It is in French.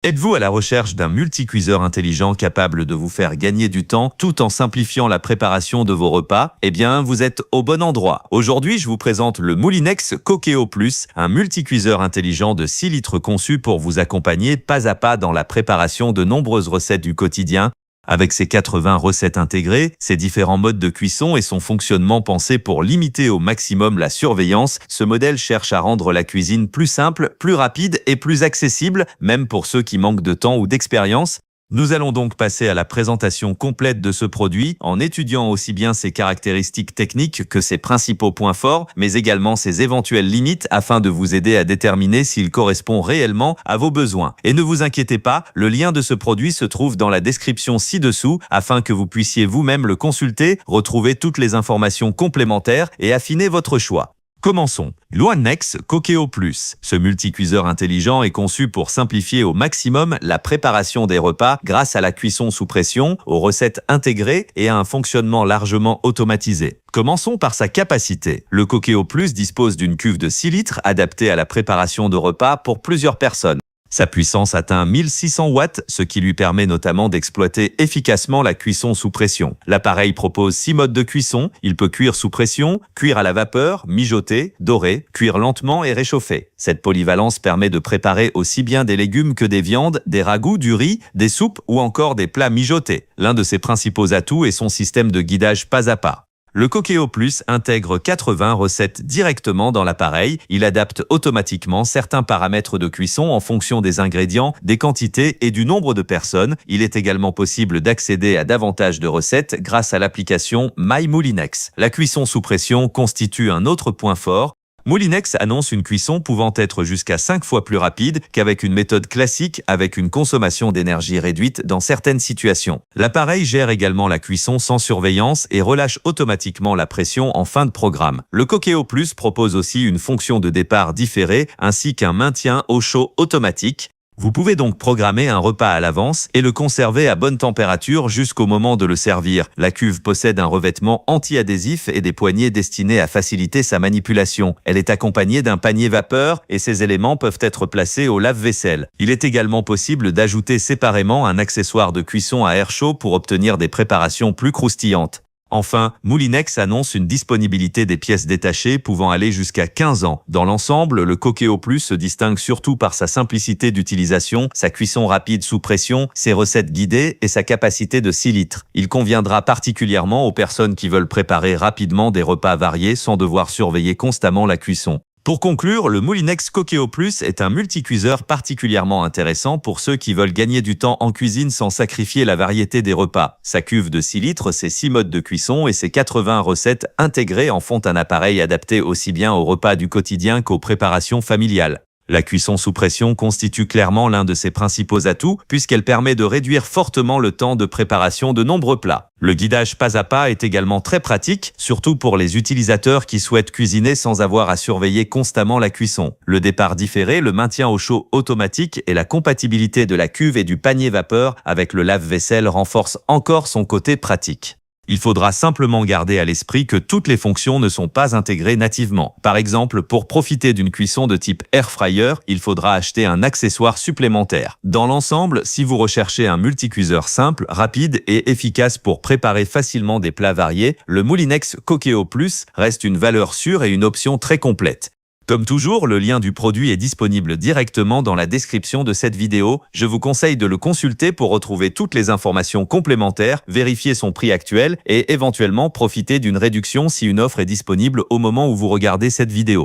Êtes-vous à la recherche d'un multicuiseur intelligent capable de vous faire gagner du temps tout en simplifiant la préparation de vos repas? Eh bien, vous êtes au bon endroit. Aujourd'hui, je vous présente le Moulinex Cookéo Plus, un multicuiseur intelligent de 6 litres conçu pour vous accompagner pas à pas dans la préparation de nombreuses recettes du quotidien. Avec ses 80 recettes intégrées, ses différents modes de cuisson et son fonctionnement pensé pour limiter au maximum la surveillance, ce modèle cherche à rendre la cuisine plus simple, plus rapide et plus accessible, même pour ceux qui manquent de temps ou d'expérience. Nous allons donc passer à la présentation complète de ce produit en étudiant aussi bien ses caractéristiques techniques que ses principaux points forts, mais également ses éventuelles limites afin de vous aider à déterminer s'il correspond réellement à vos besoins. Et ne vous inquiétez pas, le lien de ce produit se trouve dans la description ci-dessous afin que vous puissiez vous-même le consulter, retrouver toutes les informations complémentaires et affiner votre choix. Commençons. Moulinex Cookéo Plus. Ce multicuiseur intelligent est conçu pour simplifier au maximum la préparation des repas grâce à la cuisson sous pression, aux recettes intégrées et à un fonctionnement largement automatisé. Commençons par sa capacité. Le Cookéo Plus dispose d'une cuve de 6 litres adaptée à la préparation de repas pour plusieurs personnes. Sa puissance atteint 1600 watts, ce qui lui permet notamment d'exploiter efficacement la cuisson sous pression. L'appareil propose 6 modes de cuisson. Il peut cuire sous pression, cuire à la vapeur, mijoter, dorer, cuire lentement et réchauffer. Cette polyvalence permet de préparer aussi bien des légumes que des viandes, des ragoûts, du riz, des soupes ou encore des plats mijotés. L'un de ses principaux atouts est son système de guidage pas à pas. Le Cookéo Plus intègre 80 recettes directement dans l'appareil. Il adapte automatiquement certains paramètres de cuisson en fonction des ingrédients, des quantités et du nombre de personnes. Il est également possible d'accéder à davantage de recettes grâce à l'application My Moulinex. La cuisson sous pression constitue un autre point fort. Moulinex annonce une cuisson pouvant être jusqu'à 5 fois plus rapide qu'avec une méthode classique avec une consommation d'énergie réduite dans certaines situations. L'appareil gère également la cuisson sans surveillance et relâche automatiquement la pression en fin de programme. Le Cookéo Plus propose aussi une fonction de départ différée ainsi qu'un maintien au chaud automatique. Vous pouvez donc programmer un repas à l'avance et le conserver à bonne température jusqu'au moment de le servir. La cuve possède un revêtement anti-adhésif et des poignées destinées à faciliter sa manipulation. Elle est accompagnée d'un panier vapeur et ces éléments peuvent être placés au lave-vaisselle. Il est également possible d'ajouter séparément un accessoire de cuisson à air chaud pour obtenir des préparations plus croustillantes. Enfin, Moulinex annonce une disponibilité des pièces détachées pouvant aller jusqu'à 15 ans. Dans l'ensemble, le Cookéo Plus se distingue surtout par sa simplicité d'utilisation, sa cuisson rapide sous pression, ses recettes guidées et sa capacité de 6 litres. Il conviendra particulièrement aux personnes qui veulent préparer rapidement des repas variés sans devoir surveiller constamment la cuisson. Pour conclure, le Moulinex Cookéo Plus est un multicuiseur particulièrement intéressant pour ceux qui veulent gagner du temps en cuisine sans sacrifier la variété des repas. Sa cuve de 6 litres, ses 6 modes de cuisson et ses 80 recettes intégrées en font un appareil adapté aussi bien aux repas du quotidien qu'aux préparations familiales. La cuisson sous pression constitue clairement l'un de ses principaux atouts puisqu'elle permet de réduire fortement le temps de préparation de nombreux plats. Le guidage pas à pas est également très pratique, surtout pour les utilisateurs qui souhaitent cuisiner sans avoir à surveiller constamment la cuisson. Le départ différé, le maintien au chaud automatique et la compatibilité de la cuve et du panier vapeur avec le lave-vaisselle renforcent encore son côté pratique. Il faudra simplement garder à l'esprit que toutes les fonctions ne sont pas intégrées nativement. Par exemple, pour profiter d'une cuisson de type air fryer, il faudra acheter un accessoire supplémentaire. Dans l'ensemble, si vous recherchez un multicuiseur simple, rapide et efficace pour préparer facilement des plats variés, le Moulinex Cookéo Plus reste une valeur sûre et une option très complète. Comme toujours, le lien du produit est disponible directement dans la description de cette vidéo. Je vous conseille de le consulter pour retrouver toutes les informations complémentaires, vérifier son prix actuel et éventuellement profiter d'une réduction si une offre est disponible au moment où vous regardez cette vidéo.